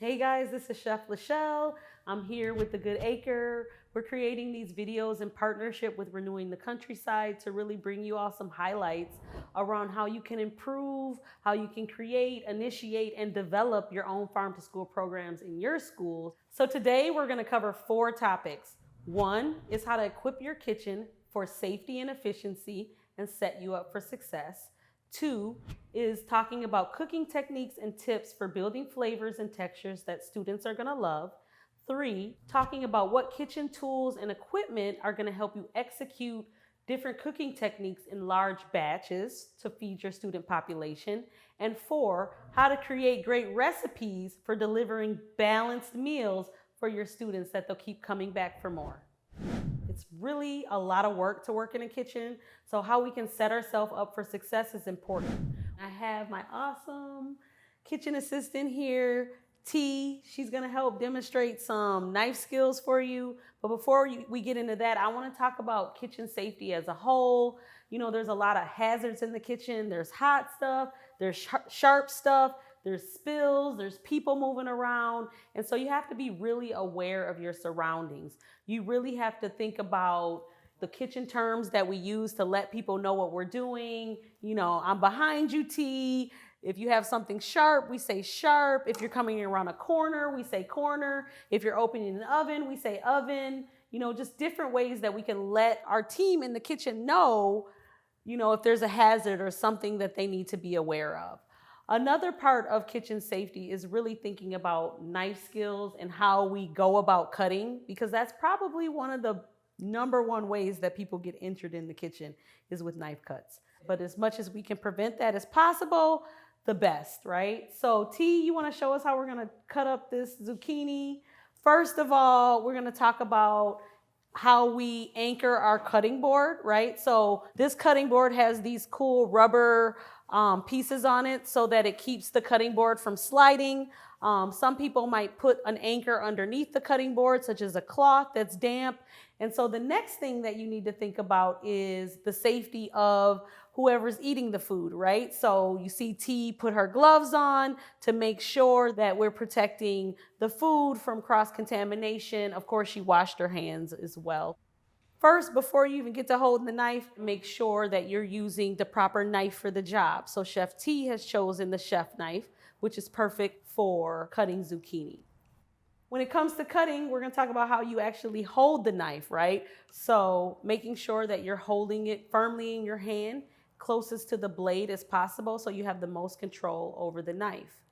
Hey guys, this is Chef Lachelle. I'm here with The Good Acre. We're creating these videos in partnership with Renewing the Countryside to really bring you all some highlights around how you can improve, how you can create, initiate, and develop your own farm to school programs in your schools. So today we're going to cover 4 topics. One is how to equip your kitchen for safety and efficiency and set you up for success. 2 is talking about cooking techniques and tips for building flavors and textures that students are going to love. 3, talking about what kitchen tools and equipment are going to help you execute different cooking techniques in large batches to feed your student population. And 4, how to create great recipes for delivering balanced meals for your students that they'll keep coming back for more. It's really a lot of work to work in a kitchen, so how we can set ourselves up for success is important. I have my awesome kitchen assistant here, T. She's gonna help demonstrate some knife skills for you. But before we get into that, I wanna talk about kitchen safety as a whole. You know, there's a lot of hazards in the kitchen. There's hot stuff, there's sharp stuff, there's spills, there's people moving around. And so you have to be really aware of your surroundings. You really have to think about the kitchen terms that we use to let people know what we're doing. You know, I'm behind you, T. If you have something sharp, we say sharp. If you're coming around a corner, we say corner. If you're opening an oven, we say oven. You know, just different ways that we can let our team in the kitchen know, you know, if there's a hazard or something that they need to be aware of. Another part of kitchen safety is really thinking about knife skills and how we go about cutting, because that's probably one of the number one ways that people get injured in the kitchen is with knife cuts. But as much as we can prevent that as possible, the best, right? So T, you want to show us how we're going to cut up this zucchini? First of all, we're going to talk about how we anchor our cutting board, right? So this cutting board has these cool rubber pieces on it so that it keeps the cutting board from sliding. Some people might put an anchor underneath the cutting board, such as a cloth that's damp. And so the next thing that you need to think about is the safety of whoever's eating the food, right? So you see T put her gloves on to make sure that we're protecting the food from cross-contamination. Of course, she washed her hands as well. First, before you even get to holding the knife, make sure that you're using the proper knife for the job. So Chef T has chosen the chef knife, which is perfect for cutting zucchini. When it comes to cutting, we're going to talk about how you actually hold the knife, right? So making sure that you're holding it firmly in your hand, closest to the blade as possible, so you have the most control over the knife.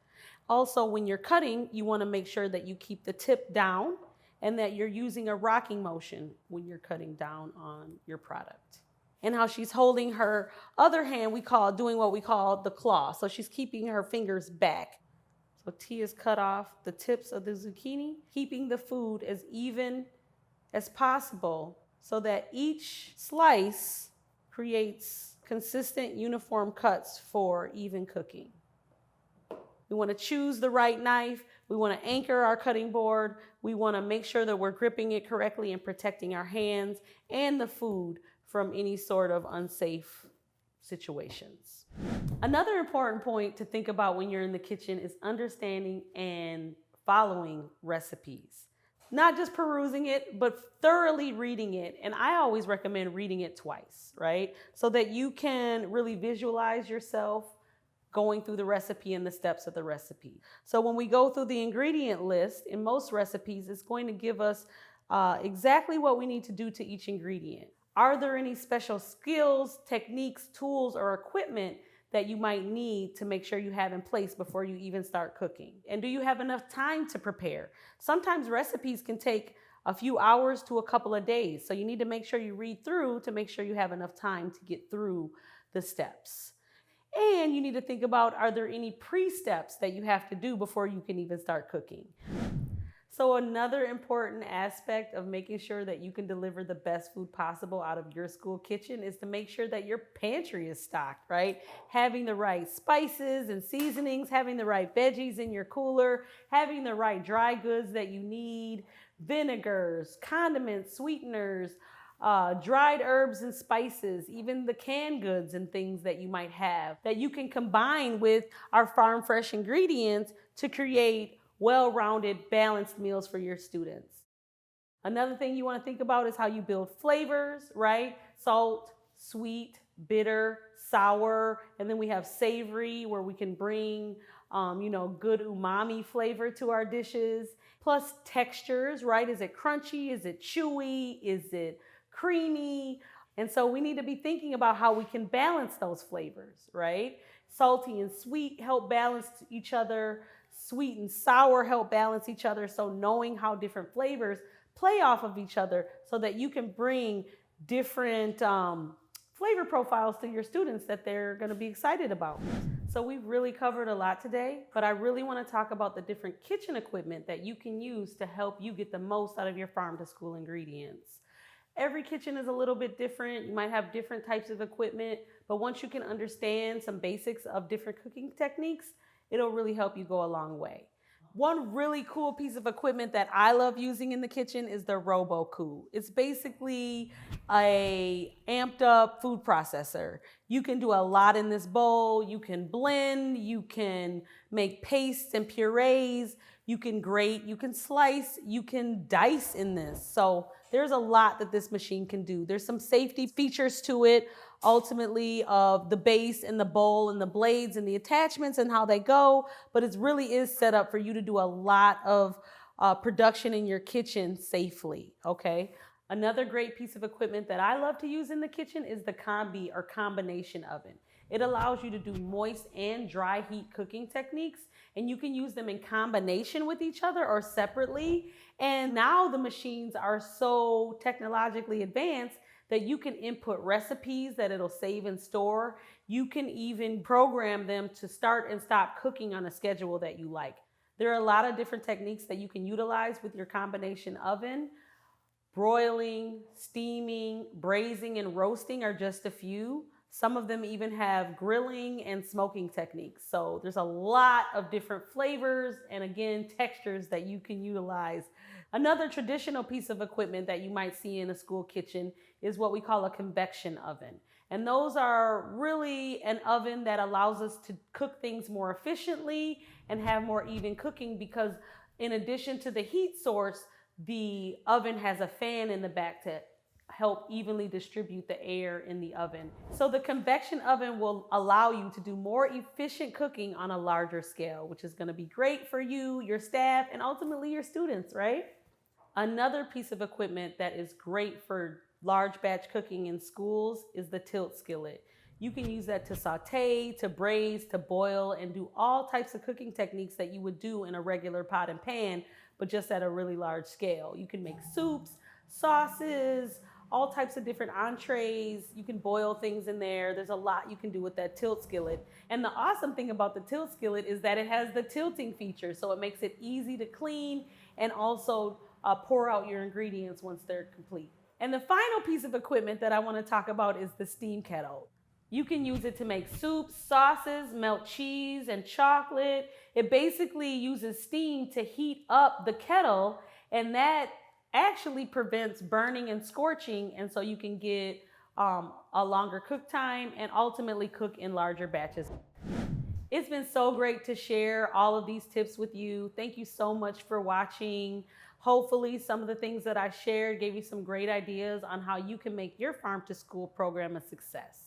Also, when you're cutting, you want to make sure that you keep the tip down and that you're using a rocking motion when you're cutting down on your product. And how she's holding her other hand, doing what we call the claw. So she's keeping her fingers back. So T has cut off the tips of the zucchini, keeping the food as even as possible so that each slice creates consistent, uniform cuts for even cooking. We want to choose the right knife. We want to anchor our cutting board. We want to make sure that we're gripping it correctly and protecting our hands and the food from any sort of unsafe situations. Another important point to think about when you're in the kitchen is understanding and following recipes. Not just perusing it, but thoroughly reading it. And I always recommend reading it twice, right? So that you can really visualize yourself going through the recipe and the steps of the recipe. So when we go through the ingredient list, in most recipes, it's going to give us exactly what we need to do to each ingredient. Are there any special skills, techniques, tools, or equipment that you might need to make sure you have in place before you even start cooking? And do you have enough time to prepare? Sometimes recipes can take a few hours to a couple of days. So you need to make sure you read through to make sure you have enough time to get through the steps. And you need to think about, are there any pre-steps that you have to do before you can even start cooking? So another important aspect of making sure that you can deliver the best food possible out of your school kitchen is to make sure that your pantry is stocked, right? Having the right spices and seasonings, having the right veggies in your cooler, having the right dry goods that you need, vinegars, condiments, sweeteners, dried herbs and spices, even the canned goods and things that you might have that you can combine with our farm fresh ingredients to create well-rounded, balanced meals for your students. Another thing you want to think about is how you build flavors, right? Salt, sweet, bitter, sour, and then we have savory where we can bring, good umami flavor to our dishes. Plus textures, right? Is it crunchy? Is it chewy? Is it creamy? And so we need to be thinking about how we can balance those flavors, right? Salty and sweet help balance each other. Sweet and sour help balance each other. So knowing how different flavors play off of each other so that you can bring different flavor profiles to your students that they're going to be excited about. So we've really covered a lot today, but I really want to talk about the different kitchen equipment that you can use to help you get the most out of your farm to school ingredients. Every kitchen is a little bit different. You might have different types of equipment, but once you can understand some basics of different cooking techniques, it'll really help you go a long way. One really cool piece of equipment that I love using in the kitchen is the RoboCoo. It's basically a amped up food processor. You can do a lot in this bowl. You can blend, you can make pastes and purees, you can grate, you can slice, you can dice in this. So there's a lot that this machine can do. There's some safety features to it, ultimately of the base and the bowl and the blades and the attachments and how they go, but it really is set up for you to do a lot of production in your kitchen safely, okay? Another great piece of equipment that I love to use in the kitchen is the combi or combination oven. It allows you to do moist and dry heat cooking techniques, and you can use them in combination with each other or separately. And now the machines are so technologically advanced that you can input recipes that it'll save and store. You can even program them to start and stop cooking on a schedule that you like. There are a lot of different techniques that you can utilize with your combination oven. Broiling, steaming, braising, and roasting are just a few. Some of them even have grilling and smoking techniques. So there's a lot of different flavors and, again, textures that you can utilize. Another traditional piece of equipment that you might see in a school kitchen is what we call a convection oven. And those are really an oven that allows us to cook things more efficiently and have more even cooking, because in addition to the heat source, the oven has a fan in the back to help evenly distribute the air in the oven. So the convection oven will allow you to do more efficient cooking on a larger scale, which is going to be great for you, your staff, and ultimately your students, right? Another piece of equipment that is great for large batch cooking in schools is the tilt skillet. You can use that to saute, to braise, to boil, and do all types of cooking techniques that you would do in a regular pot and pan, but just at a really large scale. You can make soups, sauces, all types of different entrees. You can boil things in there. There's a lot you can do with that tilt skillet. And the awesome thing about the tilt skillet is that it has the tilting feature, so it makes it easy to clean and also pour out your ingredients once they're complete. And the final piece of equipment that I want to talk about is the steam kettle. You can use it to make soups, sauces, melt cheese and chocolate. It basically uses steam to heat up the kettle, and that actually prevents burning and scorching, and so you can get a longer cook time and ultimately cook in larger batches. It's been so great to share all of these tips with you. Thank you so much for watching. Hopefully some of the things that I shared gave you some great ideas on how you can make your farm to school program a success.